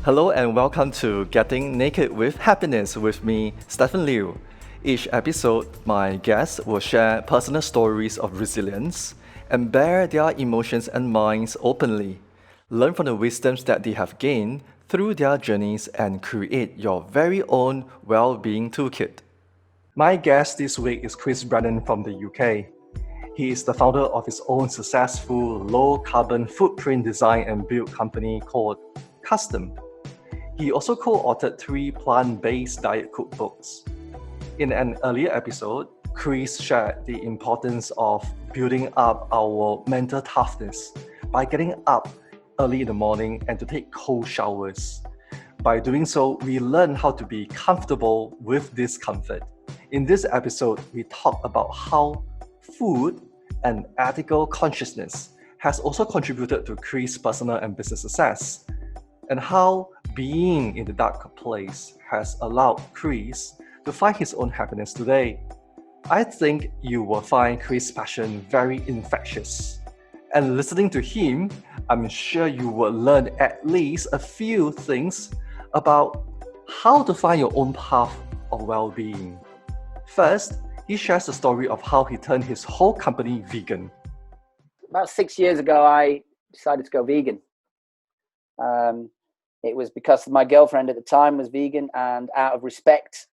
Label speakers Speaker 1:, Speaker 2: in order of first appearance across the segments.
Speaker 1: Hello and welcome to Getting Naked with Happiness with me, Stephen Liu. Each episode, my guests will share personal stories of resilience and bear their emotions and minds openly. Learn from the wisdoms that they have gained through their journeys and create your very own well-being toolkit. My guest this week is Brennan from the UK. He is the founder of his own successful low-carbon footprint design and build company called Custom. He also co-authored 3 plant-based diet cookbooks. In an earlier episode, Chris shared the importance of building up our mental toughness by getting up early in the morning and to take cold showers. By doing so, we learn how to be comfortable with discomfort. In this episode, we talk about how food and ethical consciousness has also contributed to Chris' personal and business success, and how being in the dark place has allowed Chris to find his own happiness today. I think you will find Chris' passion very infectious. And listening to him, I'm sure you will learn at least a few things about how to find your own path of well-being. First, he shares the story of how he turned his whole company vegan.
Speaker 2: About 6 years ago, I decided to go vegan. It was because my girlfriend at the time was vegan, and out of respect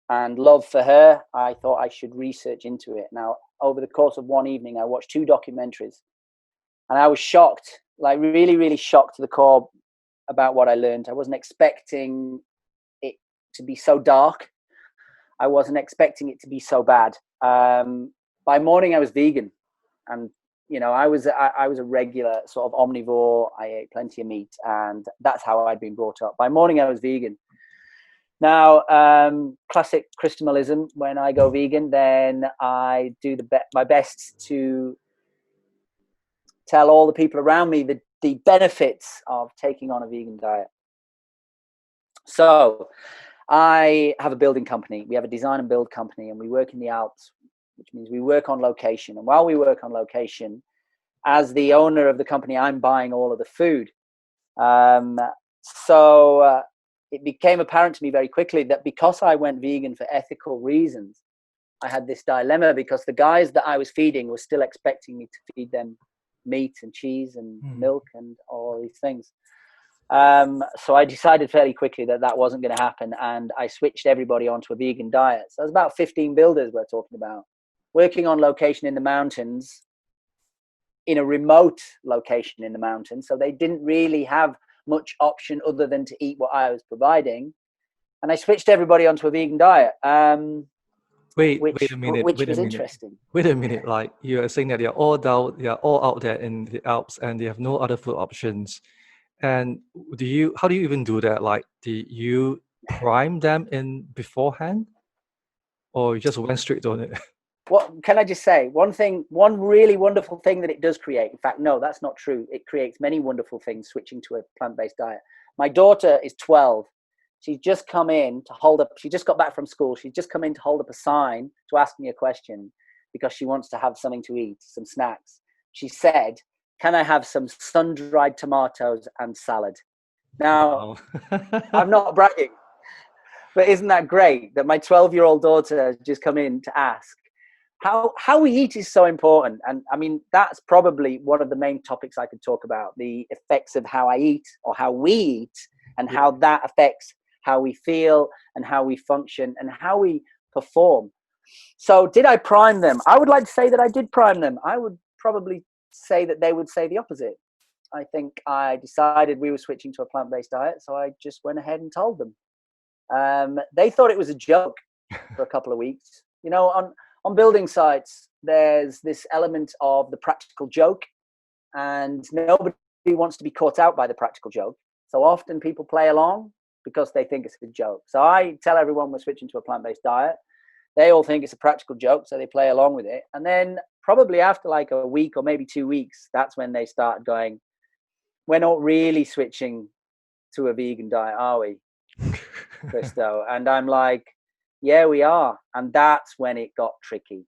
Speaker 2: and love for her, I thought I should research into it. Now, over the course of one evening, I watched 2 documentaries, and I was shocked, like really, really shocked to the core about what I learned. I wasn't expecting it to be so dark. I wasn't expecting it to be so bad. By morning, I was vegan, and I was a regular sort of omnivore. I ate plenty of meat, and that's how I'd been brought up. By morning, I was vegan. Now, classic Christianism, when I go vegan, then I do my best to tell all the people around me the benefits of taking on a vegan diet. So I have a building company. We have a design and build company, and we work in the Alps, which means we work on location. And while we work on location, as the owner of the company, I'm buying all of the food. So it became apparent to me very quickly that because I went vegan for ethical reasons, I had this dilemma, because the guys that I was feeding were still expecting me to feed them meat and cheese and milk and all these things. So I decided fairly quickly that wasn't going to happen, and I switched everybody onto a vegan diet. So there's about 15 builders we're talking about, working on location in the mountains, in a remote location in the mountains. So they didn't really have much option other than to eat what I was providing. And I switched everybody onto a vegan diet.
Speaker 1: Wait a minute.
Speaker 2: Which was interesting.
Speaker 1: Wait a minute. Like, you are saying that they are all out there in the Alps and they have no other food options. And how do you even do that? Like, do you prime them in beforehand, or you just went straight on it?
Speaker 2: What can I just say? One really wonderful thing that it does create. In fact, no, that's not true. It creates many wonderful things switching to a plant-based diet. My daughter is 12. She's just come in to hold up. She just got back from school. She's just come in to hold up a sign to ask me a question because she wants to have something to eat, some snacks. She said, "Can I have some sun-dried tomatoes and salad?" Now, I'm not bragging, but isn't that great that my 12-year-old daughter has just come in to ask? How we eat is so important. And I mean, that's probably one of the main topics I could talk about, the effects of how I eat or how we eat, and how that affects how we feel and how we function and how we perform. So did I prime them? I would like to say that I did prime them. I would probably say that they would say the opposite. I think I decided we were switching to a plant-based diet, so I just went ahead and told them. They thought it was a joke for a couple of weeks. On building sites, there's this element of the practical joke, and nobody wants to be caught out by the practical joke. So often people play along because they think it's a joke. So I tell everyone we're switching to a plant-based diet. They all think it's a practical joke, so they play along with it. And then probably after like a week or maybe 2 weeks, that's when they start going, "We're not really switching to a vegan diet, are we, Christo?" And I'm like, "Yeah, we are." And that's when it got tricky.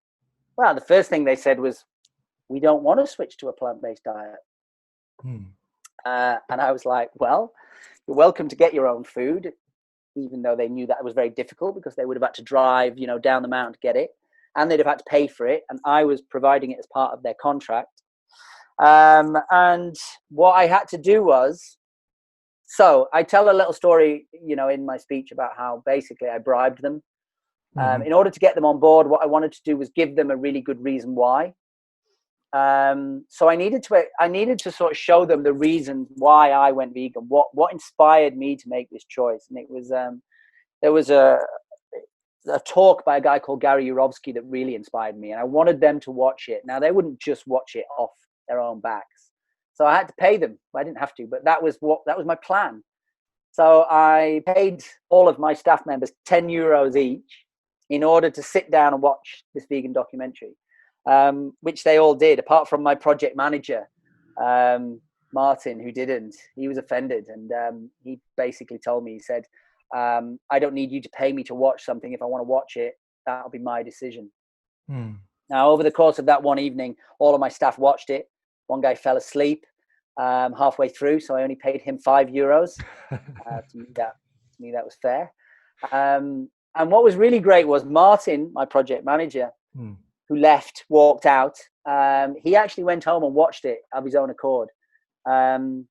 Speaker 2: Well, the first thing they said was, "We don't want to switch to a plant-based diet." And I was like, "Well, you're welcome to get your own food, even though they knew that it was very difficult because they would have had to drive, down the mountain to get it, and they'd have had to pay for it. And I was providing it as part of their contract. And what I had to do was, so I tell a little story, in my speech about how basically I bribed them. In order to get them on board, what I wanted to do was give them a really good reason why. So I needed to sort of show them the reason why I went vegan, what inspired me to make this choice. And it was, there was a talk by a guy called Gary Yurovsky that really inspired me, and I wanted them to watch it. Now, they wouldn't just watch it off their own backs, so I had to pay them. I didn't have to, but that was my plan. So I paid all of my staff members €10 each in order to sit down and watch this vegan documentary, which they all did, apart from my project manager, Martin, who didn't. He was offended, and he basically told me, he said, I don't need you to pay me to watch something. If I want to watch it, that'll be my decision. Now, over the course of that one evening, all of my staff watched it. One guy fell asleep halfway through, so I only paid him €5. To me, that was fair. And what was really great was Martin, my project manager, who walked out. He actually went home and watched it of his own accord. And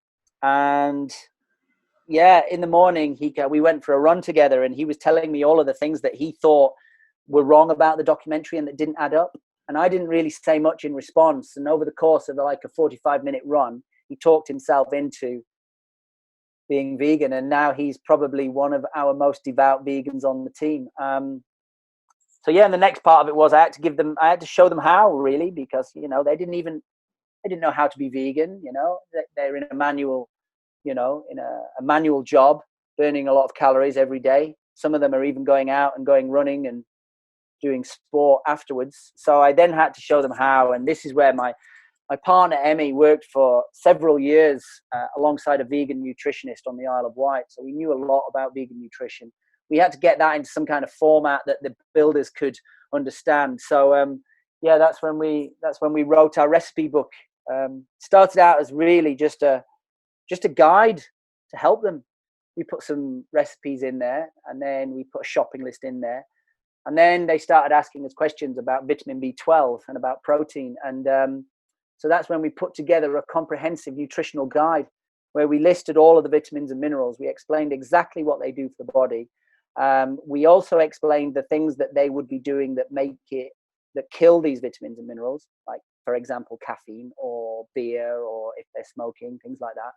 Speaker 2: yeah, in the morning, we went for a run together, and he was telling me all of the things that he thought were wrong about the documentary and that didn't add up. And I didn't really say much in response. And over the course of like a 45-minute run, he talked himself into being vegan. And now he's probably one of our most devout vegans on the team. So yeah, and the next part of it was I had to show them how, really, because, they didn't know how to be vegan. They're in a manual, in a manual job, burning a lot of calories every day. Some of them are even going out and going running and doing sport afterwards. So I then had to show them how. And this is where my partner, Emmy, worked for several years alongside a vegan nutritionist on the Isle of Wight. So we knew a lot about vegan nutrition. We had to get that into some kind of format that the builders could understand. So yeah, that's when we wrote our recipe book. Started out as really just a guide to help them. We put some recipes in there, and then we put a shopping list in there, and then they started asking us questions about vitamin B12 and about protein. And so that's when we put together a comprehensive nutritional guide where we listed all of the vitamins and minerals. We explained exactly what they do for the body. We also explained the things that they would be doing that kill these vitamins and minerals, like, for example, caffeine or beer, or if they're smoking, things like that.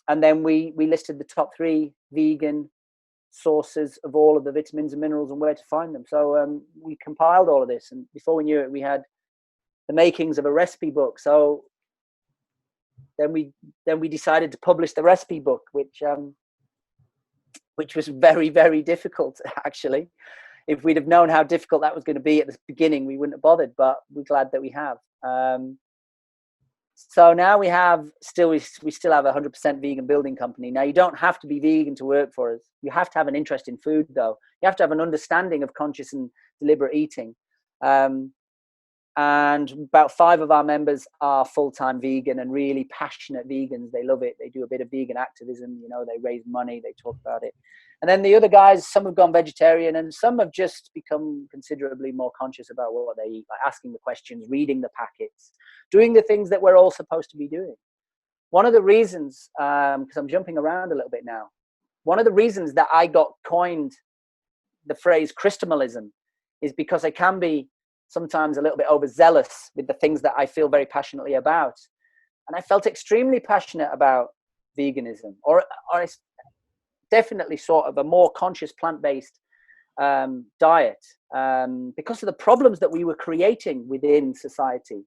Speaker 2: And then we listed the top 3 vegan sources of all of the vitamins and minerals and where to find them. So we compiled all of this, and before we knew it, we had the makings of a recipe book. So then we decided to publish the recipe book, which was very, very difficult, actually. If we'd have known how difficult that was going to be at the beginning, we wouldn't have bothered, but we're glad that we have. So now we still have a 100% vegan building company. Now, you don't have to be vegan to work for us. You have to have an interest in food, though. You have to have an understanding of conscious and deliberate eating. And about 5 of our members are full-time vegan and really passionate vegans. They love it. They do a bit of vegan activism. They raise money. They talk about it. And then the other guys, some have gone vegetarian, and some have just become considerably more conscious about what they eat, like asking the questions, reading the packets, doing the things that we're all supposed to be doing. One of the reasons, because I'm jumping around a little bit now, one of the reasons that I got coined the phrase Christomalism is because I can be sometimes a little bit overzealous with the things that I feel very passionately about. And I felt extremely passionate about veganism, or definitely sort of a more conscious plant-based diet, because of the problems that we were creating within society.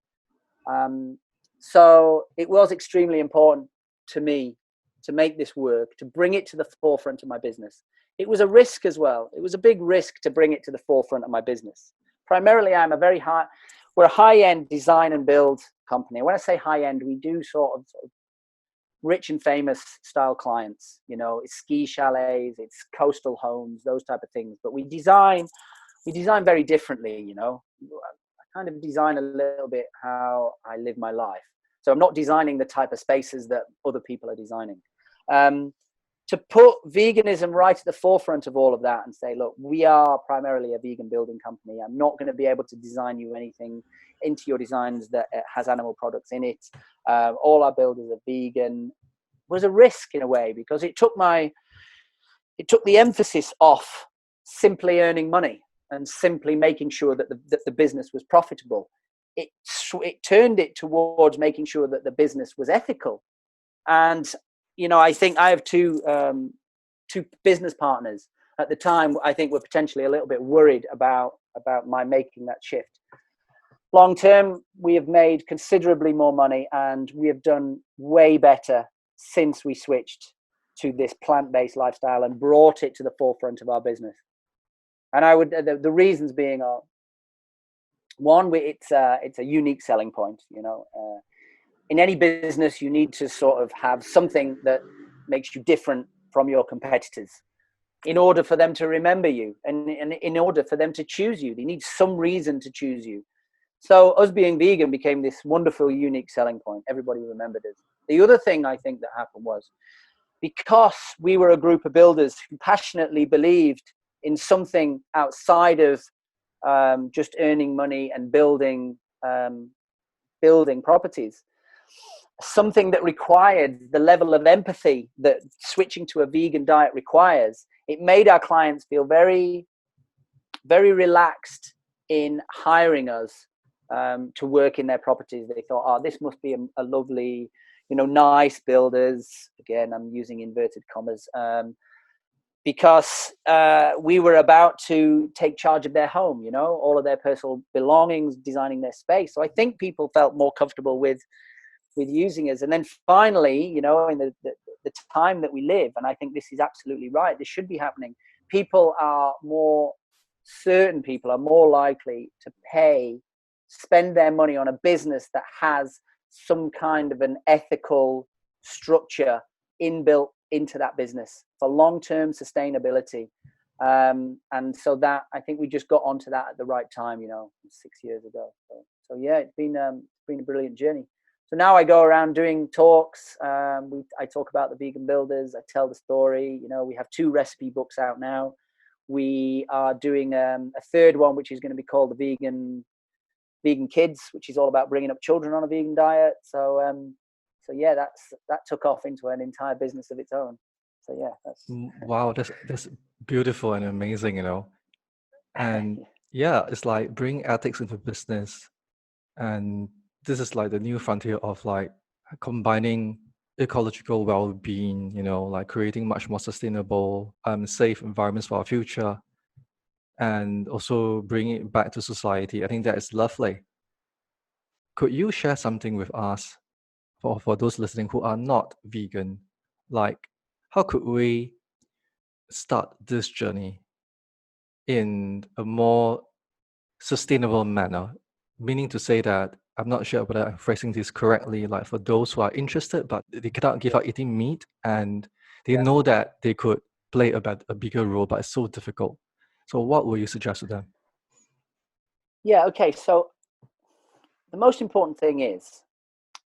Speaker 2: So it was extremely important to me to make this work, to bring it to the forefront of my business. It was a risk as well. It was a big risk to bring it to the forefront of my business. Primarily, we're a high-end design and build company. When I say high-end, we do sort of rich and famous style clients. It's ski chalets, it's coastal homes, those type of things. But we design very differently. I kind of design a little bit how I live my life. So I'm not designing the type of spaces that other people are designing. To put veganism right at the forefront of all of that and say, look, we are primarily a vegan building company. I'm not going to be able to design you anything into your designs that has animal products in it. All our builders are vegan. Was a risk in a way, because it took the emphasis off simply earning money and simply making sure that the business was profitable. It turned it towards making sure that the business was ethical. And I think I have two business partners at the time. I think were potentially a little bit worried about my making that shift. Long term, we have made considerably more money, and we have done way better since we switched to this plant-based lifestyle and brought it to the forefront of our business. And the reasons being are, one, it's a unique selling point. In any business, you need to sort of have something that makes you different from your competitors in order for them to remember you, and in order for them to choose you. They need some reason to choose you. So us being vegan became this wonderful, unique selling point. Everybody remembered us. The other thing I think that happened was, because we were a group of builders who passionately believed in something outside of just earning money and building properties, something that required the level of empathy that switching to a vegan diet requires, it made our clients feel very, very relaxed in hiring us to work in their properties. They thought, oh, this must be a lovely, nice builders. Again, I'm using inverted commas, because we were about to take charge of their home, all of their personal belongings, designing their space. So I think people felt more comfortable with using us. And then finally, in the time that we live, and I think this is absolutely right, this should be happening. People are more likely to spend their money on a business that has some kind of an ethical structure inbuilt into that business for long-term sustainability. And so that, I think we just got onto that at the right time, 6 years ago. So yeah, it's been a brilliant journey. So now I go around doing talks. I talk about the vegan builders. I tell the story. We have 2 recipe books out now. We are doing a third one, which is going to be called the Vegan Kids, which is all about bringing up children on a vegan diet. So yeah, that took off into an entire business of its own. So yeah, that's
Speaker 1: wow, that's beautiful and amazing, And yeah, it's like bring ethics into business, and this is like the new frontier of like combining ecological well-being, like creating much more sustainable, safe environments for our future, and also bringing it back to society. I think that is lovely. Could you share something with us for those listening who are not vegan? Like, how could we start this journey in a more sustainable manner? Meaning to say that, I'm not sure whether I'm phrasing this correctly, like for those who are interested, but they cannot give up eating meat, and they know that they could play a bigger role, but it's so difficult. So what will you suggest to them?
Speaker 2: Yeah, okay. So the most important thing is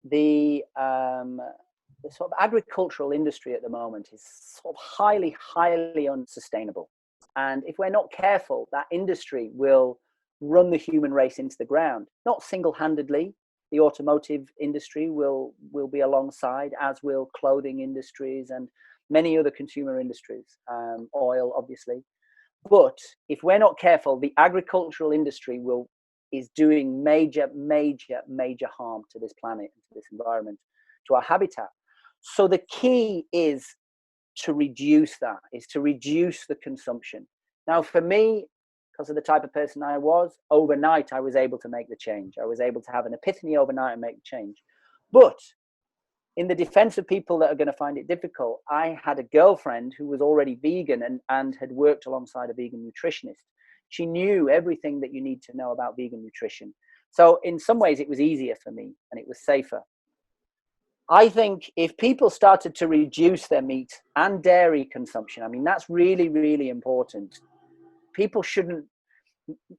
Speaker 2: the sort of agricultural industry at the moment is sort of highly unsustainable. And if we're not careful, that industry will run the human race into the ground. Not single-handedly. The automotive industry will be alongside, as will clothing industries and many other consumer industries, oil, obviously. But if we're not careful, the agricultural industry is doing major harm to this planet, to this environment, to our habitat. So the key is to reduce that, is to reduce the consumption. Now, for me, because of the type of person I was, overnight, I was able to make the change. I was able to have an epiphany overnight and make the change. But in the defense of people that are going to find it difficult, I had a girlfriend who was already vegan and had worked alongside a vegan nutritionist. She knew everything that you need to know about vegan nutrition. So in some ways, it was easier for me and it was safer. I think if people started to reduce their meat and dairy consumption, I mean, that's really, really important. People shouldn't,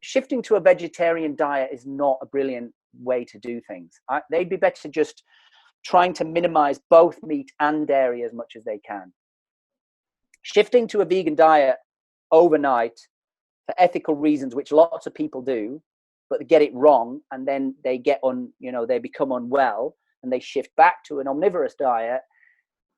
Speaker 2: shifting to a vegetarian diet is not a brilliant way to do things. They'd be better just trying to minimize both meat and dairy as much as they can. Shifting to a vegan diet overnight for ethical reasons, which lots of people do, but they get it wrong, and then they they become unwell, and they shift back to an omnivorous diet.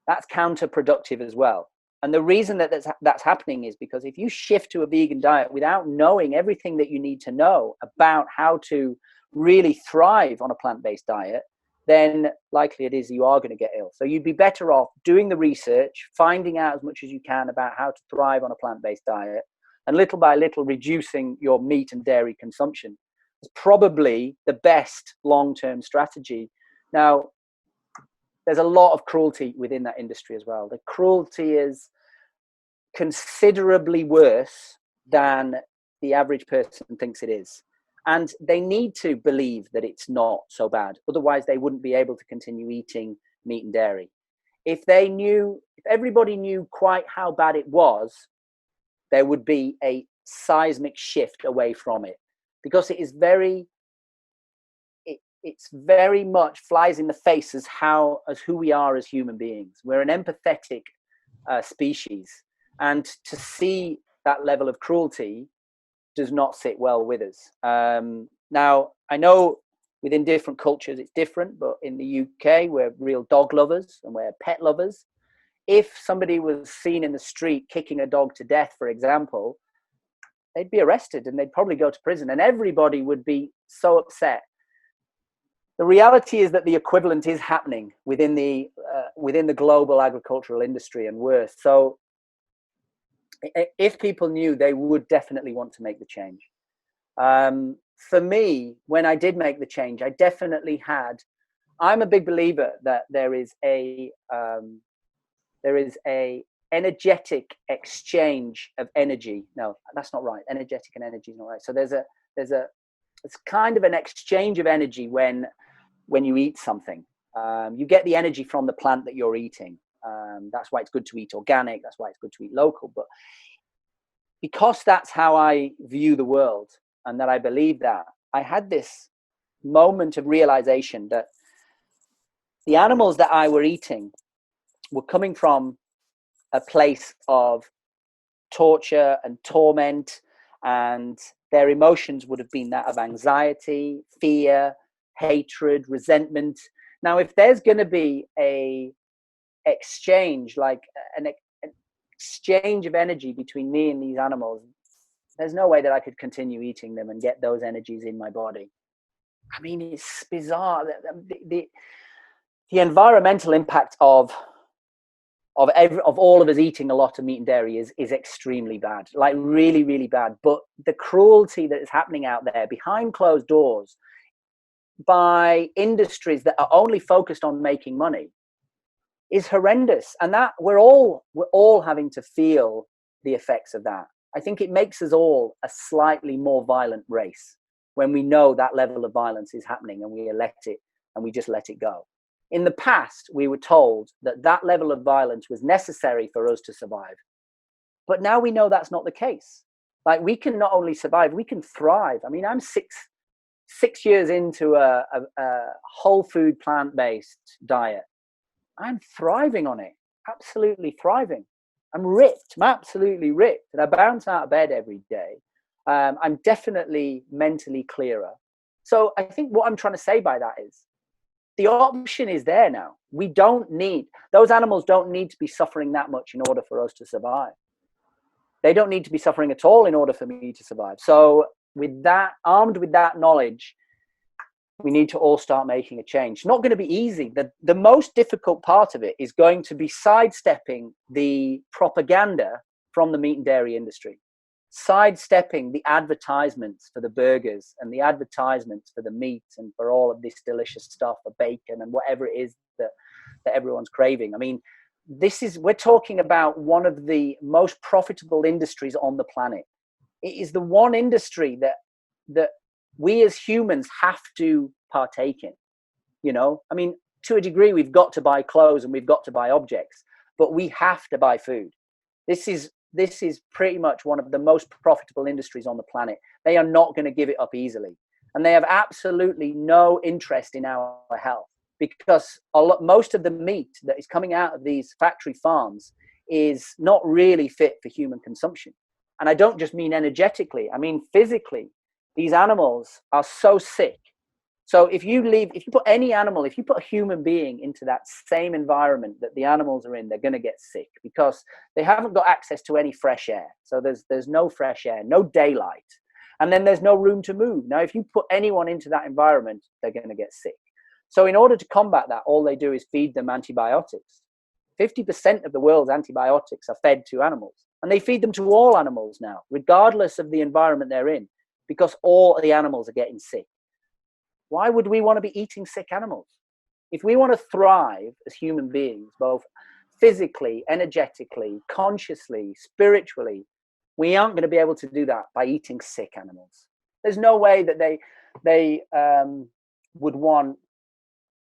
Speaker 2: That's counterproductive as well. And the reason that that's happening is because if you shift to a vegan diet without knowing everything that you need to know about how to really thrive on a plant-based diet, then likely it is you are going to get ill. So you'd be better off doing the research, finding out as much as you can about how to thrive on a plant-based diet, and little by little reducing your meat and dairy consumption. It's probably the best long-term strategy. Now, there's a lot of cruelty within that industry as well. The cruelty is considerably worse than the average person thinks it is. And they need to believe that it's not so bad. Otherwise, they wouldn't be able to continue eating meat and dairy. If everybody knew quite how bad it was, there would be a seismic shift away from it, because it's very much flies in the face as who we are as human beings. We're an empathetic species, and to see that level of cruelty does not sit well with us. Now, I know within different cultures it's different, but in the UK, we're real dog lovers and we're pet lovers. If somebody was seen in the street kicking a dog to death, for example, they'd be arrested and they'd probably go to prison, and everybody would be so upset. The reality is that the equivalent is happening within the global agricultural industry, and worse. So if people knew, they would definitely want to make the change. For me, when I did make the change, I definitely I'm a big believer that there is a energetic exchange of energy. No, that's not right. Energetic and energy is not right. So it's kind of an exchange of energy when you eat something. You get the energy from the plant that you're eating. That's why it's good to eat organic. That's why it's good to eat local. But because that's how I view the world, and that I believe that, I had this moment of realization that the animals that I were eating were coming from a place of torture and torment, and their emotions would have been that of anxiety, fear, hatred, resentment. Now, if there's going to be a exchange, like an exchange of energy between me and these animals, there's no way that I could continue eating them and get those energies in my body. I mean, it's bizarre. The environmental impact of all of us eating a lot of meat and dairy is extremely bad, like really, really bad. But the cruelty that is happening out there behind closed doors by industries that are only focused on making money is horrendous. And that we're all having to feel the effects of that. I think it makes us all a slightly more violent race when we know that level of violence is happening, and we just let it go. In the past, we were told that level of violence was necessary for us to survive. But now we know that's not the case. Like, we can not only survive, we can thrive. I mean, I'm six years into a whole food plant-based diet. I'm thriving on it, absolutely thriving. I'm ripped, I'm absolutely ripped. And I bounce out of bed every day. I'm definitely mentally clearer. So I think what I'm trying to say by that is, the option is there now. Those animals don't need to be suffering that much in order for us to survive. They don't need to be suffering at all in order for me to survive. So armed with that knowledge, we need to all start making a change. It's not going to be easy. The most difficult part of it is going to be sidestepping the propaganda from the meat and dairy industry, sidestepping the advertisements for the burgers and the advertisements for the meat and for all of this delicious stuff, for bacon and whatever it is that everyone's craving. I mean, we're talking about one of the most profitable industries on the planet. It is the one industry that we as humans have to partake in. I mean, to a degree, we've got to buy clothes and we've got to buy objects, but we have to buy food. This is pretty much one of the most profitable industries on the planet. They are not going to give it up easily, and they have absolutely no interest in our health. because most of the meat that is coming out of these factory farms is not really fit for human consumption. And I don't just mean energetically, I mean physically. These animals are so sick. So if you put any animal, if you put a human being into that same environment that the animals are in, they're going to get sick because they haven't got access to any fresh air. So there's no fresh air, no daylight, and then there's no room to move. Now, if you put anyone into that environment, they're going to get sick. So in order to combat that, all they do is feed them antibiotics. 50% of the world's antibiotics are fed to animals, and they feed them to all animals now, regardless of the environment they're in, because all the animals are getting sick. Why would we want to be eating sick animals? If we want to thrive as human beings, both physically, energetically, consciously, spiritually, we aren't going to be able to do that by eating sick animals. There's no way that they would want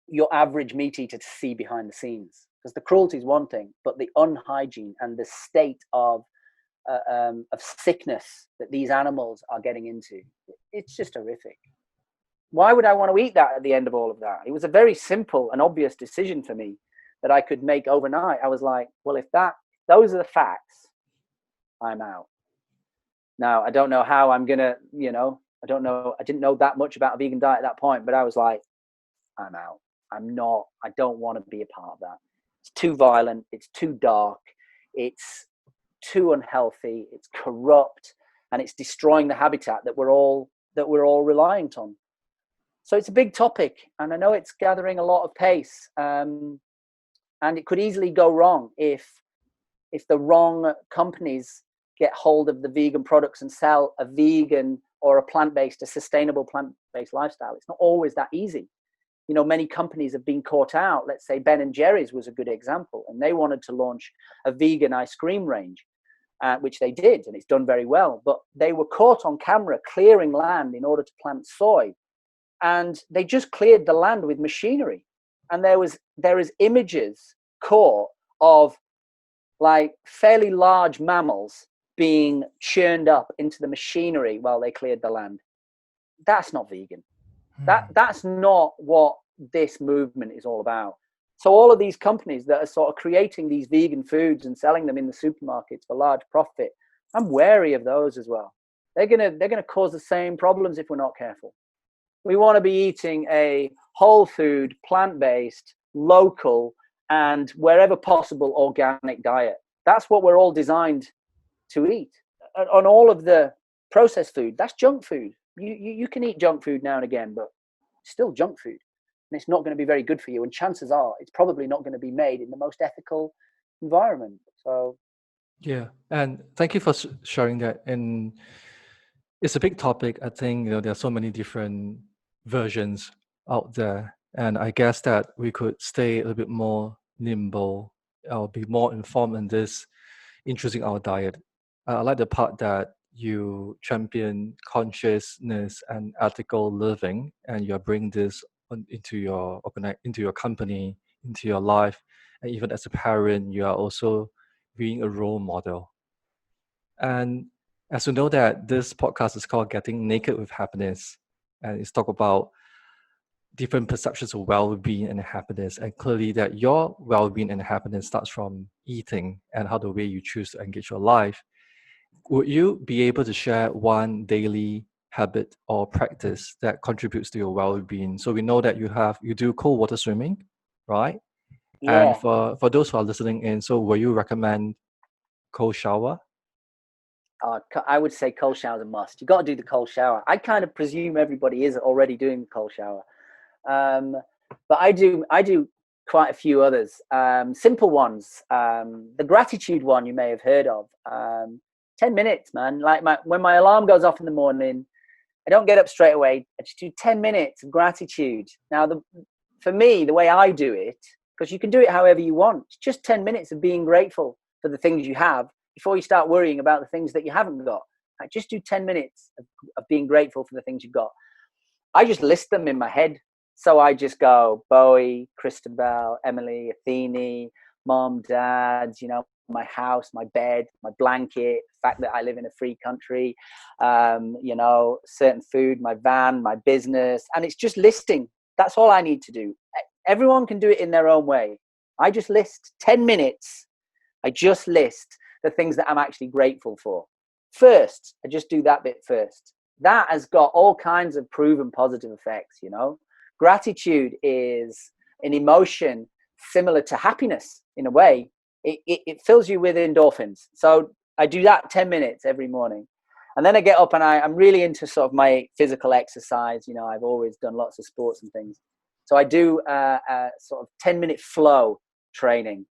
Speaker 2: your average meat eater to see behind the scenes, because the cruelty is one thing, but the unhygiene and the state of sickness that these animals are getting into, it's just horrific. Why would I want to eat that at the end of all of that? It was a very simple and obvious decision for me that I could make overnight. I was like, well, if those are the facts, I'm out. Now, I don't know how I'm going to, I don't know. I didn't know that much about a vegan diet at that point, but I was like, I'm out. I don't want to be a part of that. It's too violent. It's too dark. It's too unhealthy. It's corrupt, and it's destroying the habitat that we're all reliant on. So it's a big topic, and I know it's gathering a lot of pace, and it could easily go wrong if the wrong companies get hold of the vegan products and sell a vegan or a sustainable plant-based lifestyle. It's not always that easy. Many companies have been caught out. Let's say Ben & Jerry's was a good example, and they wanted to launch a vegan ice cream range, which they did, and it's done very well. But they were caught on camera clearing land in order to plant soy. And they just cleared the land with machinery, and there is images caught of like fairly large mammals being churned up into the machinery while they cleared the land. That's not vegan. That's not what this movement is all about. So all of these companies that are sort of creating these vegan foods and selling them in the supermarkets for large profit, I'm wary of those as well. They're gonna cause the same problems if we're not careful. We want to be eating a whole food, plant-based, local, and wherever possible, organic diet. That's what we're all designed to eat. On all of the processed food, that's junk food. You can eat junk food now and again, but it's still junk food. And it's not going to be very good for you. And chances are it's probably not going to be made in the most ethical environment. So,
Speaker 1: Yeah, and thank you for sharing that. And it's a big topic. I think there are so many different versions out there, and I guess that we could stay a little bit more nimble or be more informed in this, introducing our diet. I like the part that you champion consciousness and ethical living, and you're bringing this into your company, into your life, and even as a parent, you are also being a role model. And as you know that this podcast is called Getting Naked with Happiness, and it's talk about different perceptions of well-being and happiness, and clearly that your well-being and happiness starts from eating and how the way you choose to engage your life. Would you be able to share one daily habit or practice that contributes to your well-being? So we know that you do cold water swimming, right?
Speaker 2: yeah.
Speaker 1: And for those who are listening in, so will you recommend cold shower?
Speaker 2: I would say cold shower is a must. You've got to do the cold shower. I kind of presume everybody is already doing the cold shower. But I do quite a few others. Simple ones. The gratitude one you may have heard of. 10 minutes, man. Like when my alarm goes off in the morning, I don't get up straight away. I just do 10 minutes of gratitude. Now, for me, the way I do it, because you can do it however you want, it's just 10 minutes of being grateful for the things you have before you start worrying about the things that you haven't got. Like, just do 10 minutes of being grateful for the things you've got. I just list them in my head. So I just go, Bowie, Christabel, Emily, Athene, Mom, Dad, my house, my bed, my blanket, the fact that I live in a free country, certain food, my van, my business. And it's just listing. That's all I need to do. everyone can do it in their own way. I just list 10 minutes. I just list the things that I'm actually grateful for. First, I just do that bit first. That has got all kinds of proven positive effects, you know. Gratitude is an emotion similar to happiness in a way. It fills you with endorphins. So I do that 10 minutes every morning. And then I get up and I'm really into sort of my physical exercise. You know, I've always done lots of sports and things. So I do a sort of 10-minute flow training,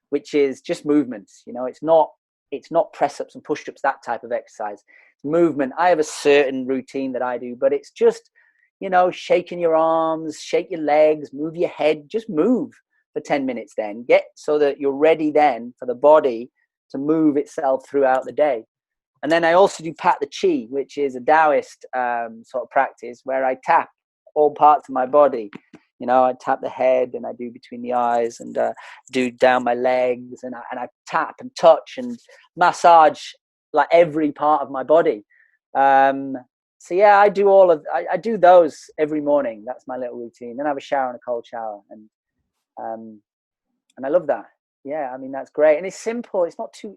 Speaker 2: which is just movements. You know, it's not press-ups and push-ups, that type of exercise. It's movement. I have a certain routine that I do, but it's just, you know, shaking your arms, shake your legs, move your head, just move for 10 minutes then. Get so that you're ready then for the body to move itself throughout the day. And then I also do Pat the Chi, which is a Taoist sort of practice where I tap all parts of my body. You know, I tap the head and I do between the eyes and do down my legs and I tap and touch and massage like every part of my body. So yeah, I do do those every morning. That's my little routine. Then I have a shower and a cold shower, and I love that. Yeah, I mean that's great, and it's simple. It's not too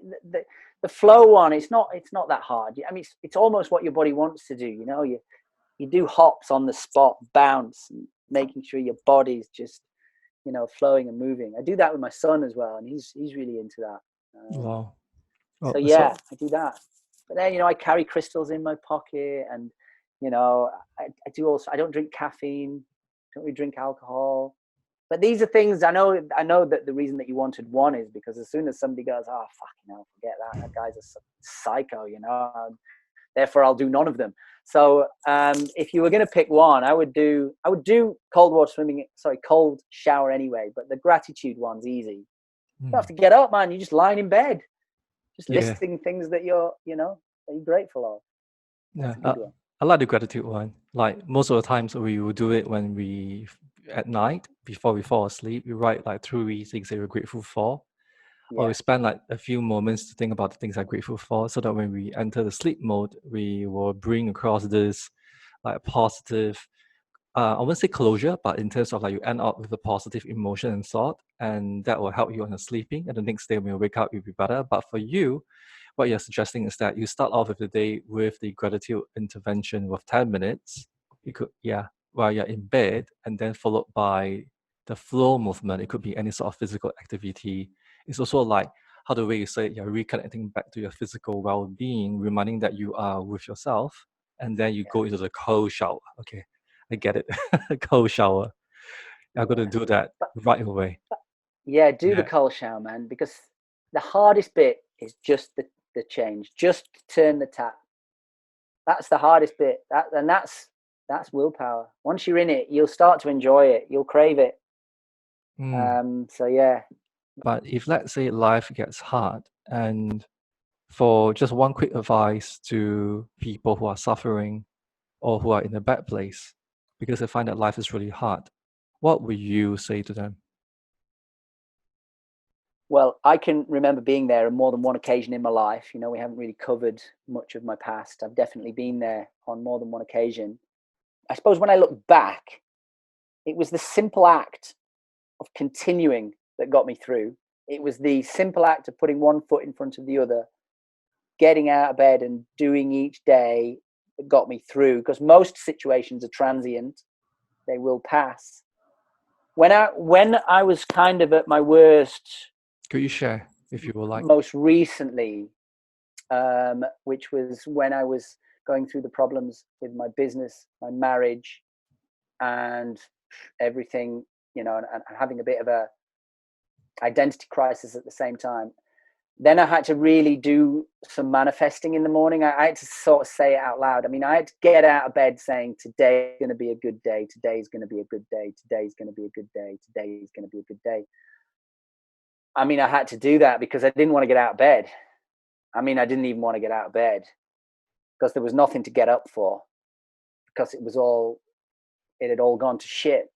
Speaker 2: the flow one. It's not that hard. I mean, it's almost what your body wants to do. You know, you do hops on the spot, bounce, and making sure your body's just, you know, flowing and moving. I do that with my son as well, and he's really into that.
Speaker 1: Wow.
Speaker 2: So yeah, I do that. But then, you know, I carry crystals in my pocket, and you know, I do also. I don't drink caffeine. Don't really drink alcohol. But these are things I know that the reason that you wanted one is because as soon as somebody goes, oh fucking hell, forget that guy's a psycho, you know. Therefore, I'll do none of them. So if you were going to pick one, I would do cold shower anyway. But the gratitude one's easy. You don't have to get up, man. You're just lying in bed, just listing things that you're grateful of. That's a good one.
Speaker 1: I like the gratitude one. Like most of the times we will do it when at night before we fall asleep. We write like 3 things that we're grateful for. Or we spend like a few moments to think about the things I'm grateful for, so that when we enter the sleep mode, we will bring across this like positive, I wouldn't say closure, but in terms of like you end up with a positive emotion and thought, and that will help you on your sleeping. And the next day when you wake up, you'll be better. But for you, what you're suggesting is that you start off with the day with the gratitude intervention with 10 minutes. You could, while you're in bed, and then followed by the flow movement. It could be any sort of physical activity. It's also like how the way you say it, you're reconnecting back to your physical well-being, reminding that you are with yourself, and then you go into the cold shower. Okay, I get it. Cold shower. I'm going to do that right away.
Speaker 2: The cold shower, man, because the hardest bit is just the change. Just turn the tap. That's the hardest bit. That's willpower. Once you're in it, you'll start to enjoy it. You'll crave it. So yeah.
Speaker 1: But if let's say life gets hard, and for just one quick advice to people who are suffering or who are in a bad place because they find that life is really hard, what would you say to them?
Speaker 2: Well, I can remember being there on more than one occasion in my life. You know, we haven't really covered much of my past. I've definitely been there on more than one occasion. I suppose when I look back, it was the simple act of continuing that got me through. It was the simple act of putting one foot in front of the other, getting out of bed and doing each day that got me through, because most situations are transient. They will pass. When I was kind of at my worst,
Speaker 1: could you share if you would like?
Speaker 2: Most recently, which was when I was going through the problems with my business, my marriage, and everything, you know, and having a bit of a identity crisis at the same time. Then I had to really do some manifesting in the morning. I had to sort of say it out loud. I mean, I had to get out of bed saying, today's going to be a good day. Today's going to be a good day. Today's going to be a good day. Today's going to be a good day. I mean, I had to do that because I didn't want to get out of bed. I mean, I didn't even want to get out of bed because there was nothing to get up for, because it had all gone to shit.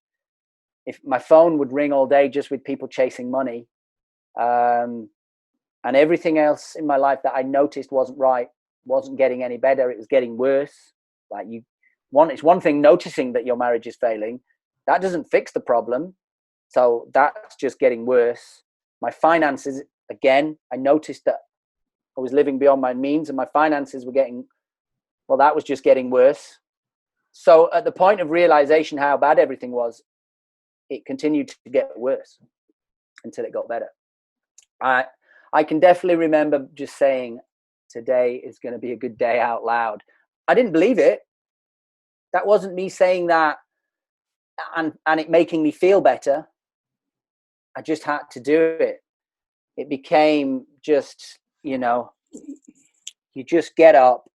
Speaker 2: If my phone would ring all day just with people chasing money, and everything else in my life that I noticed wasn't right, wasn't getting any better. It was getting worse. Like it's one thing noticing that your marriage is failing. That doesn't fix the problem. So that's just getting worse. My finances, again, I noticed that I was living beyond my means and my finances were getting, well, that was just getting worse. So at the point of realization how bad everything was, it continued to get worse until it got better. I can definitely remember just saying, today is going to be a good day out loud. I didn't believe it. That wasn't me saying that and it making me feel better. I just had to do it. It became just, you just get up,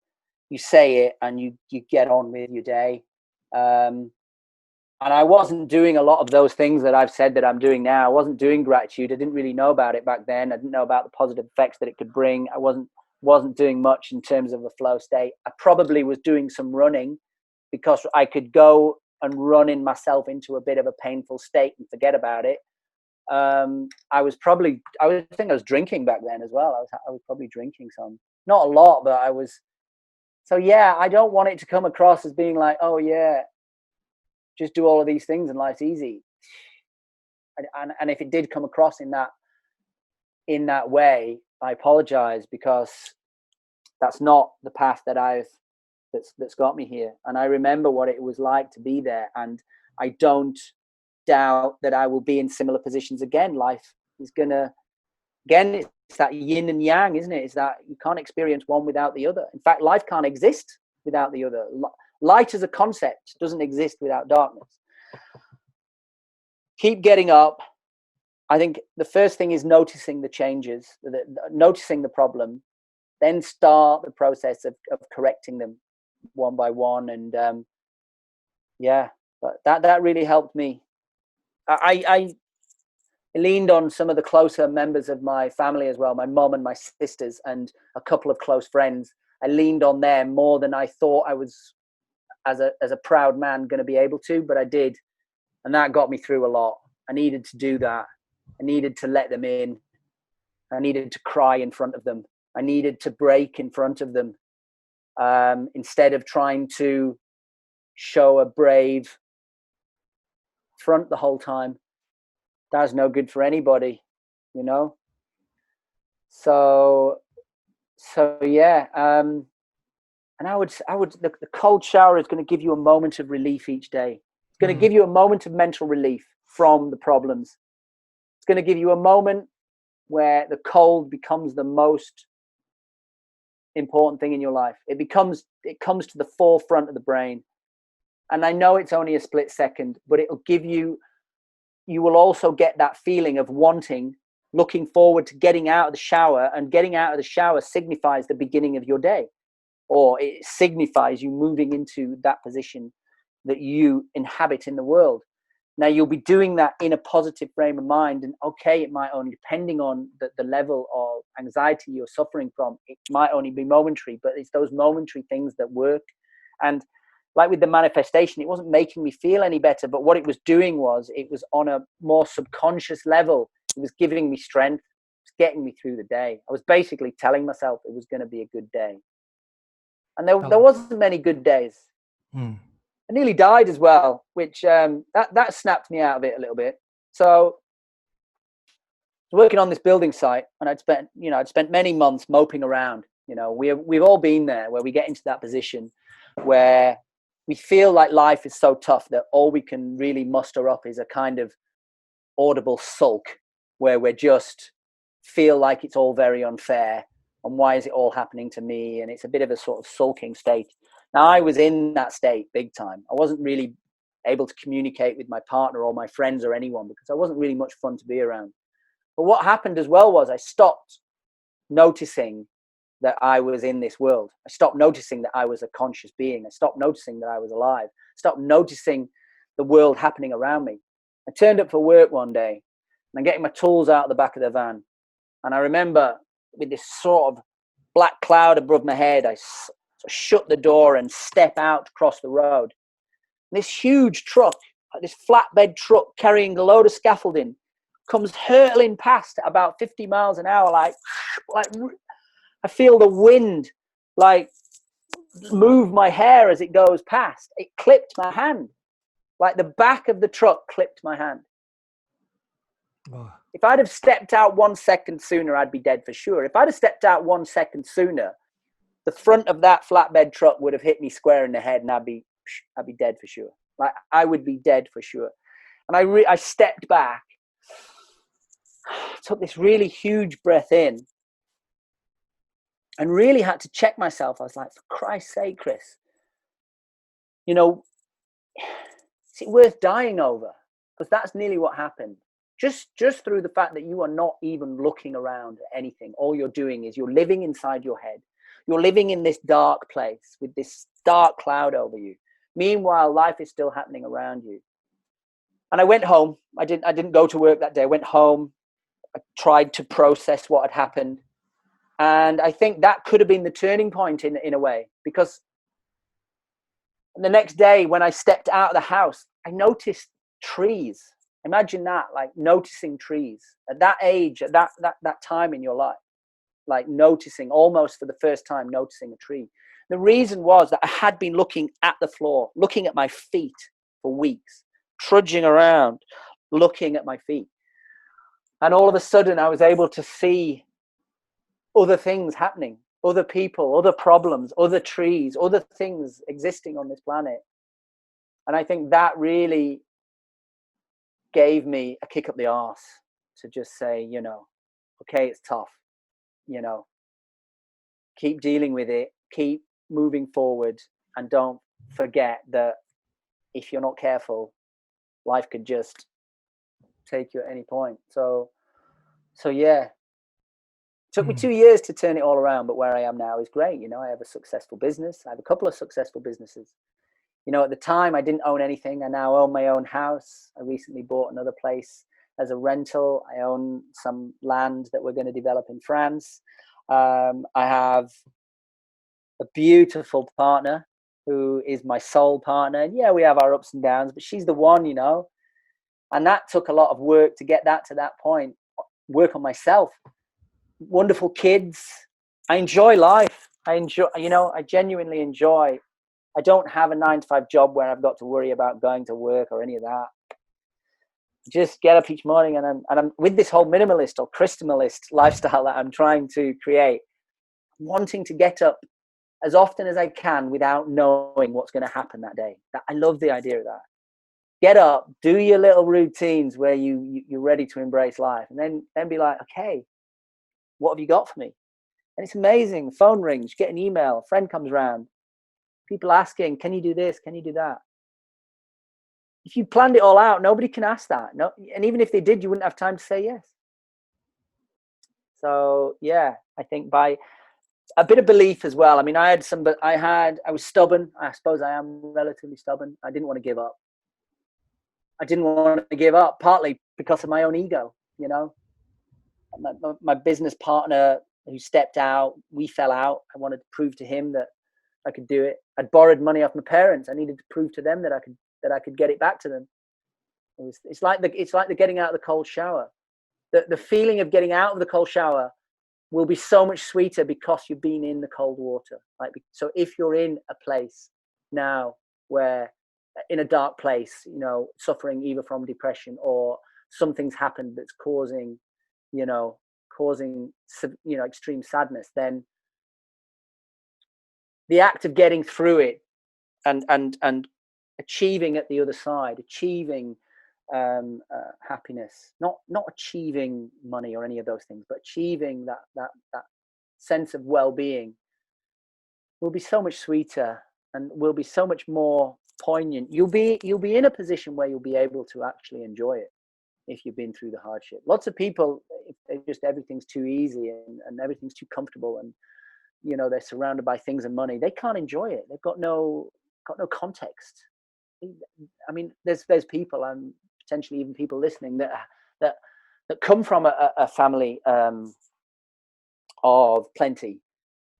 Speaker 2: you say it, and you get on with your day. And I wasn't doing a lot of those things that I've said that I'm doing now. I wasn't doing gratitude. I didn't really know about it back then. I didn't know about the positive effects that it could bring. I wasn't doing much in terms of a flow state. I probably was doing some running because I could go and run in myself into a bit of a painful state and forget about it. I think I was drinking back then as well. I was probably drinking some, not a lot, but I was. So yeah, I don't want it to come across as being like, oh yeah, just do all of these things and life's easy. And if it did come across in that way, I apologize, because that's not the path that's got me here. And I remember what it was like to be there, and I don't doubt that I will be in similar positions again. Life is gonna, again, it's that yin and yang, isn't it? It's that you can't experience one without the other. In fact, life can't exist without the other. Light as a concept doesn't exist without darkness. Keep getting up. I think the first thing is noticing the changes, noticing the problem, then start the process of correcting them one by one. And but that really helped me. I leaned on some of the closer members of my family as well, my mom and my sisters and a couple of close friends. I leaned on them more than I thought I was, as a proud man, going to be able to, but I did. And that got me through a lot. I needed to do that. I needed to let them in. I needed to cry in front of them. I needed to break in front of them, instead of trying to show a brave front the whole time. That's no good for anybody, So yeah. And I would the cold shower is going to give you a moment of relief each day. It's going to give you a moment of mental relief from the problems. It's going to give you a moment where the cold becomes the most important thing in your life. It comes to the forefront of the brain. And I know it's only a split second, but it'll give you will also get that feeling of looking forward to getting out of the shower, and getting out of the shower signifies the beginning of your day. Or it signifies you moving into that position that you inhabit in the world. Now, you'll be doing that in a positive frame of mind. And okay, it might only, depending on the level of anxiety you're suffering from, it might only be momentary, but it's those momentary things that work. And like with the manifestation, it wasn't making me feel any better, but what it was doing was, it was on a more subconscious level. It was giving me strength. It was getting me through the day. I was basically telling myself it was going to be a good day. And there wasn't many good days. I nearly died as well, which that snapped me out of it a little bit. So I was working on this building site, and I'd spent many months moping around. We've all been there, where we get into that position where we feel like life is so tough that all we can really muster up is a kind of audible sulk, where we just feel like it's all very unfair. And why is it all happening to me? And it's a bit of a sort of sulking state. Now, I was in that state big time. I wasn't really able to communicate with my partner or my friends or anyone, because I wasn't really much fun to be around. But what happened as well was, I stopped noticing that I was in this world. I stopped noticing that I was a conscious being. I stopped noticing that I was alive. I stopped noticing the world happening around me. I turned up for work one day, and I'm getting my tools out of the back of the van. And I remember, with this sort of black cloud above my head, I shut the door and step out across the road. And this huge truck, this flatbed truck carrying a load of scaffolding, comes hurtling past at about 50 miles an hour. Like I feel the wind like move my hair as it goes past. It clipped my hand. Like the back of the truck clipped my hand.
Speaker 1: Wow.
Speaker 2: If I'd have stepped out 1 second sooner, I'd be dead for sure. If I'd have stepped out 1 second sooner, the front of that flatbed truck would have hit me square in the head, and I'd be dead for sure. Like, I would be dead for sure. And I stepped back, took this really huge breath in, and really had to check myself. I was like, for Christ's sake, Chris, you know, is it worth dying over? Because that's nearly what happened. Just through the fact that you are not even looking around at anything. All you're doing is you're living inside your head. You're living in this dark place with this dark cloud over you. Meanwhile, life is still happening around you. And I went home. I didn't go to work that day. I went home. I tried to process what had happened. And I think that could have been the turning point in a way, because the next day when I stepped out of the house, I noticed trees. Imagine that, like noticing trees at that age, at that time in your life, like noticing, almost for the first time, noticing a tree. The reason was that I had been looking at the floor, looking at my feet for weeks, trudging around, looking at my feet. And all of a sudden I was able to see other things happening, other people, other problems, other trees, other things existing on this planet. And I think that really gave me a kick up the arse to just say, you know, okay, it's tough, you know, keep dealing with it, keep moving forward, and don't forget that if you're not careful, life could just take you at any point. So yeah, it took me 2 years to turn it all around, but where I am now is great. You know, I have a successful business. I have a couple of successful businesses. You know, at the time I didn't own anything. I now own my own house. I recently bought another place as a rental. I own some land that we're going to develop in France. I have a beautiful partner who is my soul partner. And yeah, we have our ups and downs, but she's the one, you know. And that took a lot of work to get that to that point. Work on myself. Wonderful kids. I enjoy life. I genuinely enjoy. I don't have a 9-to-5 job where I've got to worry about going to work or any of that. Just get up each morning, and I'm with this whole minimalist or Christimalist lifestyle that I'm trying to create, wanting to get up as often as I can without knowing what's going to happen that day. I love the idea of that. Get up, do your little routines where you're ready to embrace life, and then be like, okay, what have you got for me? And it's amazing. The phone rings, you get an email, a friend comes around, people asking, can you do this? Can you do that? If you planned it all out, nobody can ask that. No, and even if they did, you wouldn't have time to say yes. So yeah, I think by a bit of belief as well. I mean, I was stubborn. I suppose I am relatively stubborn. I didn't want to give up. I didn't want to give up, partly because of my own ego, you know. My business partner who stepped out, we fell out. I wanted to prove to him that I could do it. I'd borrowed money off my parents. I needed to prove to them that I could get it back to them. It's like the getting out of the cold shower. The feeling of getting out of the cold shower will be so much sweeter because you've been in the cold water. So if you're in a place now where, in a dark place, you know, suffering either from depression or something's happened that's causing extreme sadness, then the act of getting through it and achieving at the other side, achieving happiness, not achieving money or any of those things, but achieving that sense of well-being will be so much sweeter and will be so much more poignant. You'll be in a position where you'll be able to actually enjoy it if you've been through the hardship. Lots of people, if just everything's too easy and everything's too comfortable, and you know, they're surrounded by things and money, they can't enjoy it. They've got no context. I mean, there's people, and potentially even people listening, that come from a family of plenty,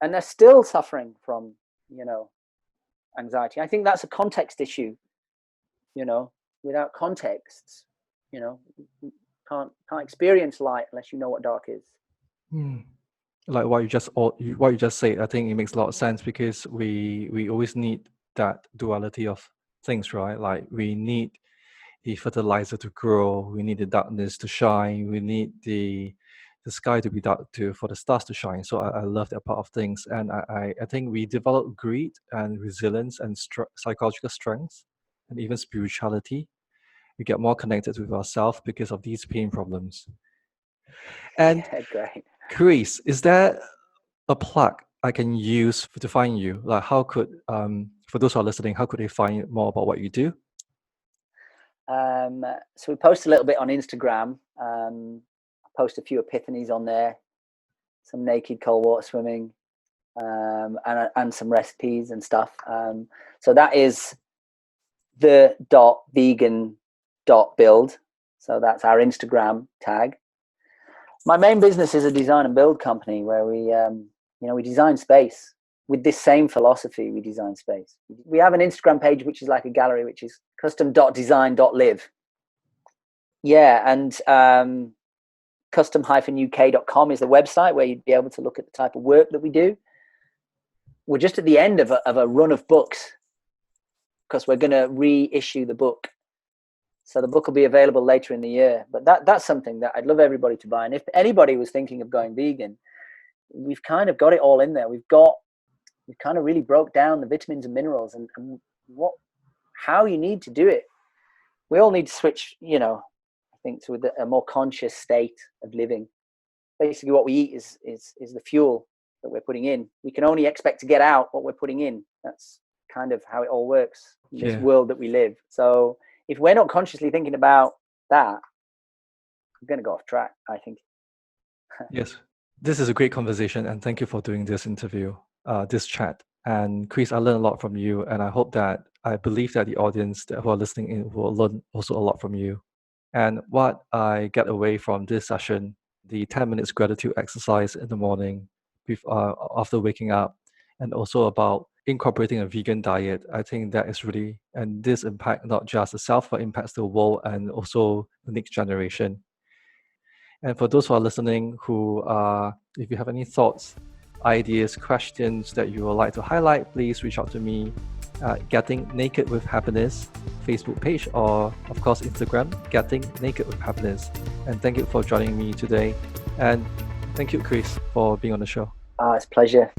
Speaker 2: and they're still suffering from, you know, anxiety. I think that's a context issue. You know, without context, you know, you can't experience light unless you know what dark is.
Speaker 1: Like what you just said, I think it makes a lot of sense, because we always need that duality of things, right? Like we need the fertilizer to grow, we need the darkness to shine, we need the sky to be dark for the stars to shine. So I love that part of things. And I think we develop greed and resilience and psychological strength and even spirituality. We get more connected with ourselves because of these pain problems. And
Speaker 2: Yeah, great.
Speaker 1: Chris, is there a plug I can use to find you? Like, how could, for those who are listening, how could they find more about what you do?
Speaker 2: So we post a little bit on Instagram. I post a few epiphanies on there, some naked cold water swimming, and some recipes and stuff. So that is the.vegan.build. So that's our Instagram tag. My main business is a design and build company where we design space with this same philosophy. We design space. We have an Instagram page, which is like a gallery, which is custom.design.live. Yeah. And custom-uk.com is the website where you'd be able to look at the type of work that we do. We're just at the end of a run of books because we're going to reissue the book. So the book will be available later in the year. But that's something that I'd love everybody to buy. And if anybody was thinking of going vegan, we've kind of got it all in there. We've kind of really broke down the vitamins and minerals and how you need to do it. We all need to switch, I think, to a more conscious state of living. Basically, what we eat is the fuel that we're putting in. We can only expect to get out what we're putting in. That's kind of how it all works in this world that we live. So if we're not consciously thinking about that, we're going to go off track, I think.
Speaker 1: Yes. This is a great conversation, and thank you for doing this interview, this chat. And Chris, I learned a lot from you, and I believe that the audience who are listening in will learn also a lot from you. And what I get away from this session, the 10 minutes gratitude exercise in the morning after waking up, and also about incorporating a vegan diet, I think that is really, and this impact not just the self, but impacts the world and also the next generation. And for those who are listening, if you have any thoughts, ideas, questions that you would like to highlight, please reach out to me at Getting Naked with Happiness Facebook page, or of course Instagram, Getting Naked with Happiness. And thank you for joining me today. And thank you, Chris, for being on the show.
Speaker 2: It's a pleasure.